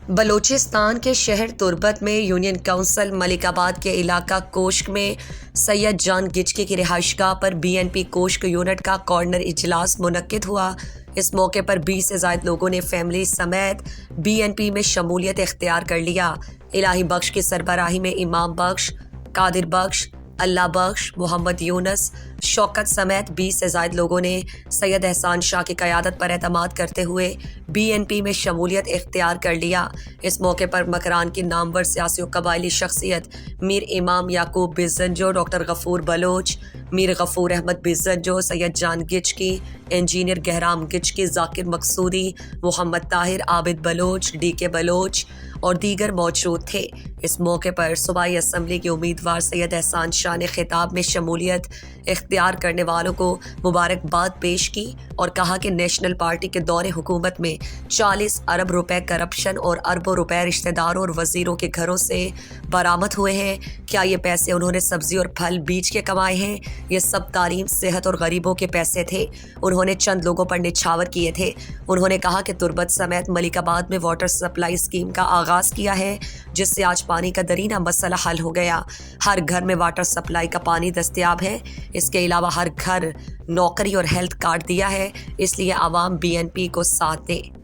बलूचिस्तान के शहर तुर्बत में यूनियन काउंसिल मलिकाबाद के इलाका कोश्क में सैयद जान गिचकी की रिहाइशगाह पर बीएनपी कोश्क यूनिट का कॉर्नर इजलास मुनक्किद हुआ। इस मौके पर 20 से ज़ायद लोगों ने फैमिली समेत बीएनपी में शमूलियत इख्तियार कर लिया। इलाही बख्श की सरबराही में इमाम बख्श, कादिर बख्श, अल्लाह बख्श, मोहम्मद यूनस, शौकत समेत 20 से ज़ायद लोगों ने सैयद एहसान शाह की क़यादत पर एतमाद करते हुए बीएनपी में शमूलियत इख्तियार कर लिया। इस मौके पर मकरान की नामवर सियासी और कबायली शख्सियत Mir Imam Yaqub Bizenjo, doctor Ghafoor Baloch, Mir Ghafoor Ahmed Bizenjo, Syed Jan Gichki, engineer Gahram Gichki, Zakir Maqsoodi, Mohammad Tahir, Abid Baloch, DK Baloch और दीगर मौजूद थे। इस मौके पर सूबाई असम्बली के उम्मीदवार सैयद एहसान शाह ने खिताब में शमूलियत इख्तियार करने वालों को मुबारकबाद पेश की और कहा कि नेशनल पार्टी के दौरे हुकूमत में 40 अरब रुपए करप्शन और अरबों रुपए रिश्तेदारों और वजीरों के घरों से बरामद हुए हैं। क्या ये पैसे उन्होंने सब्जी और फल बीज के कमाए हैं? ये सब तालीम, सेहत और गरीबों के पैसे थे। उन्होंने चंद लोगों पर निछावर किए थे। उन्होंने कहा कि तुर्बत समेत मलिकाबाद में वाटर सप्लाई स्कीम का आगाज़ किया है, जिससे आज पानी का दरीना मसला हल हो गया। हर घर में वाटर सप्लाई का पानी दस्तयाब है। इसके अलावा हर घर नौकरी और हेल्थ कार्ड दिया है। इसलिए आवाम बीएनपी को साथ दें।